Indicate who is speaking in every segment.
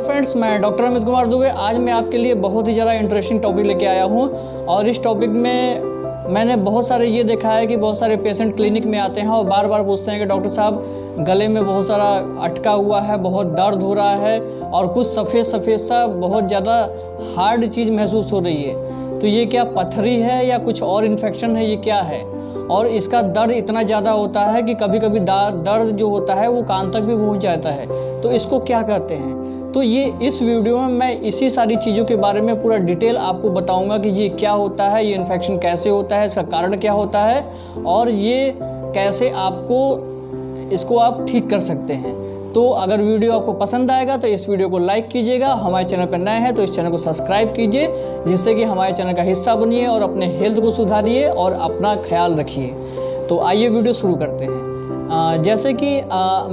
Speaker 1: Friends, मैं doctor Amit Kumar Dubey. आज मैं आपके लिए बहुत ही ज़्यादा इंटरेस्टिंग टॉपिक लेके आया हूँ और इस टॉपिक में मैंने बहुत सारे ये देखा है कि बहुत सारे पेशेंट क्लिनिक में आते हैं और बार बार पूछते हैं कि डॉक्टर साहब गले में बहुत सारा अटका हुआ है, बहुत दर्द हो रहा है और कुछ सफ़ेद सफ़ेद सा बहुत ज़्यादा हार्ड चीज़ महसूस हो रही है। तो ये क्या पथरी है या कुछ और इन्फेक्शन है, ये क्या है? और इसका दर्द इतना ज़्यादा होता है कि कभी कभी दर्द जो होता है वो कान तक भी पहुँच जाता है। तो इसको क्या कहते हैं? तो ये इस वीडियो में मैं इसी सारी चीज़ों के बारे में पूरा डिटेल आपको बताऊंगा कि ये क्या होता है, ये इन्फेक्शन कैसे होता है, इसका कारण क्या होता है और ये कैसे इसको आप ठीक कर सकते हैं। तो अगर वीडियो आपको पसंद आएगा तो इस वीडियो को लाइक कीजिएगा। हमारे चैनल पर नए हैं तो इस चैनल को सब्सक्राइब कीजिए, जिससे कि हमारे चैनल का हिस्सा बनिए और अपने हेल्थ को सुधारिए और अपना ख्याल रखिए। तो आइए वीडियो शुरू करते हैं। जैसे कि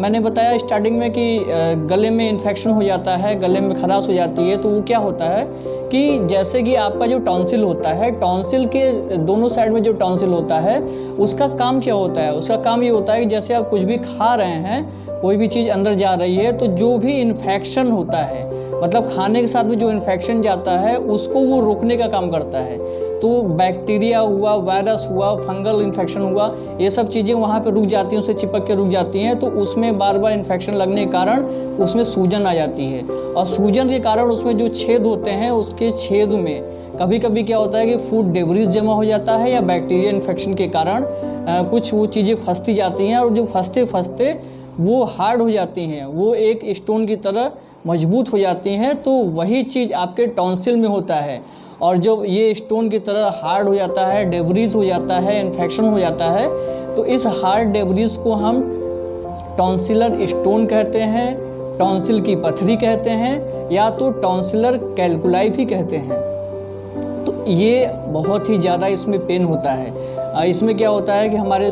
Speaker 1: मैंने बताया स्टार्टिंग में कि गले में इन्फेक्शन हो जाता है, गले में खराश हो जाती है। तो वो क्या होता है कि जैसे कि आपका जो टॉन्सिल होता है, टॉन्सिल के दोनों साइड में जो टॉन्सिल होता है उसका काम क्या होता है? उसका काम ये होता है कि जैसे आप कुछ भी खा रहे हैं, कोई भी चीज़ अंदर जा रही है, तो जो भी इन्फेक्शन होता है, मतलब खाने के साथ में जो इन्फेक्शन जाता है उसको वो रोकने का काम करता है। तो बैक्टीरिया हुआ, वायरस हुआ, फंगल इन्फेक्शन हुआ, ये सब चीज़ें वहाँ पे रुक जाती हैं, उससे चिपक के रुक जाती हैं। तो उसमें बार बार इन्फेक्शन लगने के कारण उसमें सूजन आ जाती है और सूजन के कारण उसमें जो छेद होते हैं, उसके छेद में कभी कभी क्या होता है कि फूड डेब्रिस जमा हो जाता है या बैक्टीरिया इन्फेक्शन के कारण कुछ वो चीज़ें फंसती जाती हैं और जो फंसते फंसते वो हार्ड हो जाती हैं, वो एक स्टोन की तरह मजबूत हो जाती हैं। तो वही चीज़ आपके टॉन्सिल में होता है और जब ये स्टोन की तरह हार्ड हो जाता है, डेब्रिस हो जाता है, इन्फेक्शन हो जाता है, तो इस हार्ड डेब्रिस को हम टॉन्सिलर स्टोन कहते हैं, टॉन्सिल की पथरी कहते हैं या तो टॉन्सिलर कैलकुलाई भी कहते हैं। तो ये बहुत ही ज़्यादा इसमें पेन होता है। इसमें क्या होता है कि हमारे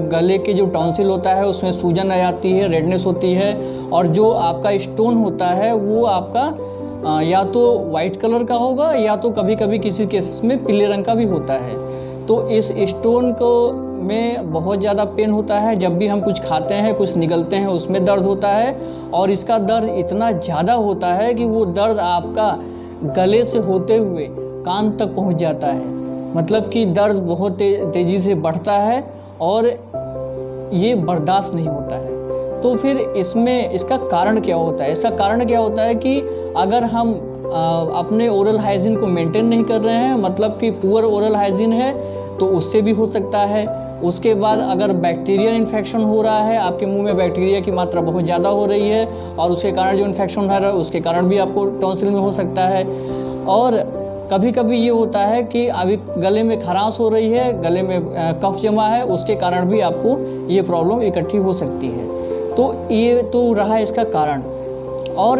Speaker 1: गले के जो टॉन्सिल होता है उसमें सूजन आ जाती है, रेडनेस होती है और जो आपका स्टोन होता है वो आपका या तो वाइट कलर का होगा या तो कभी कभी किसी केसेस में पीले रंग का भी होता है। तो इस स्टोन को में बहुत ज़्यादा पेन होता है। जब भी हम कुछ खाते हैं, कुछ निगलते हैं, उसमें दर्द होता है और इसका दर्द इतना ज़्यादा होता है कि वो दर्द आपका गले से होते हुए कान तक पहुंच जाता है। मतलब कि दर्द बहुत तेज़ी से बढ़ता है और ये बर्दाश्त नहीं होता है। तो फिर इसका कारण क्या होता है? इसका कारण क्या होता है कि अगर हम अपने ओरल हाइजीन को मेंटेन नहीं कर रहे हैं, मतलब कि पुअर ओरल हाइजीन है, तो उससे भी हो सकता है। उसके बाद अगर बैक्टीरियल इन्फेक्शन हो रहा है, आपके मुंह में बैक्टीरिया की मात्रा बहुत ज़्यादा हो रही है और उसके कारण जो इन्फेक्शन हो रहा है उसके कारण भी आपको टॉन्सिल में हो सकता है। और कभी कभी ये होता है कि अभी गले में खराश हो रही है, गले में कफ जमा है, उसके कारण भी आपको ये प्रॉब्लम इकट्ठी हो सकती है। तो ये तो रहा इसका कारण। और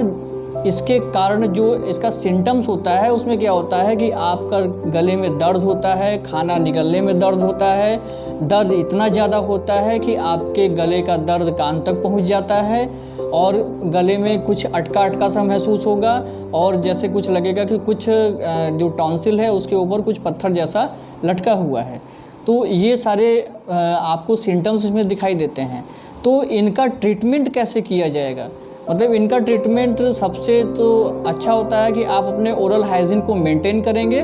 Speaker 1: इसके कारण जो इसका सिम्टम्स होता है उसमें क्या होता है कि आपका गले में दर्द होता है, खाना निगलने में दर्द होता है, दर्द इतना ज़्यादा होता है कि आपके गले का दर्द कान तक पहुंच जाता है और गले में कुछ अटका अटका सा महसूस होगा और जैसे कुछ लगेगा कि कुछ जो टॉन्सिल है उसके ऊपर कुछ पत्थर जैसा लटका हुआ है। तो ये सारे आपको सिम्टम्स इसमें दिखाई देते हैं। तो इनका ट्रीटमेंट कैसे किया जाएगा? मतलब इनका ट्रीटमेंट सबसे तो अच्छा होता है कि आप अपने ओरल हाइजीन को मेंटेन करेंगे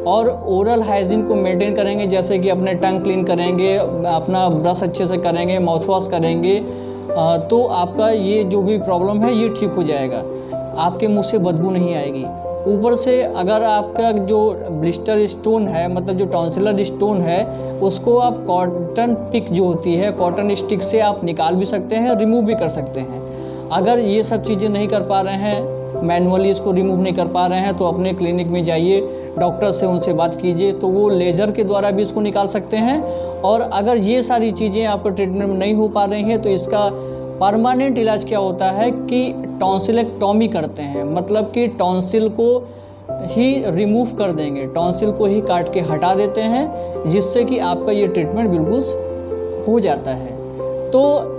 Speaker 1: और ओरल हाइजीन को मेंटेन करेंगे जैसे कि अपने टंग क्लीन करेंगे, अपना ब्रश अच्छे से करेंगे, माउथ वॉश करेंगे, तो आपका ये जो भी प्रॉब्लम है ये ठीक हो जाएगा। आपके मुंह से बदबू नहीं आएगी। ऊपर से अगर आपका जो ब्लिस्टर स्टोन है, मतलब जो टॉन्सिलर स्टोन है, उसको आप कॉटन पिक जो होती है, कॉटन स्टिक से आप निकाल भी सकते हैं, रिमूव भी कर सकते हैं। अगर ये सब चीज़ें नहीं कर पा रहे हैं, मैनुअली इसको रिमूव नहीं कर पा रहे हैं, तो अपने क्लिनिक में जाइए, डॉक्टर से उनसे बात कीजिए, तो वो लेज़र के द्वारा भी इसको निकाल सकते हैं। और अगर ये सारी चीज़ें आपका ट्रीटमेंट में नहीं हो पा रही हैं तो इसका परमानेंट इलाज क्या होता है कि टॉन्सिलेक्टॉमी करते हैं। मतलब कि टॉन्सिल को ही रिमूव कर देंगे, टॉन्सिल को ही काट के हटा देते हैं, जिससे कि आपका ये ट्रीटमेंट बिल्कुल हो जाता है। तो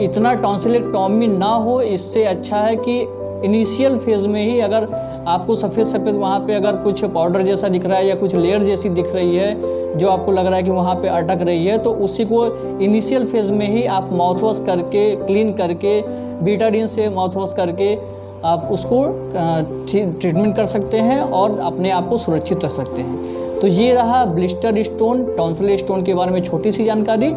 Speaker 1: इतना टॉन्सिलेक्टॉमी ना हो, इससे अच्छा है कि इनिशियल फेज़ में ही अगर आपको सफ़ेद सफ़ेद वहाँ पे अगर कुछ पाउडर जैसा दिख रहा है या कुछ लेयर जैसी दिख रही है जो आपको लग रहा है कि वहाँ पे अटक रही है, तो उसी को इनिशियल फेज़ में ही आप माउथ वॉश करके, क्लीन करके, बीटाडीन से माउथ वॉश करके आप उसको ट्रीटमेंट कर सकते हैं और अपने आप को सुरक्षित रख सकते हैं। तो ये रहा ब्लिस्टर स्टोन, टॉन्सिल स्टोन के बारे में छोटी सी जानकारी।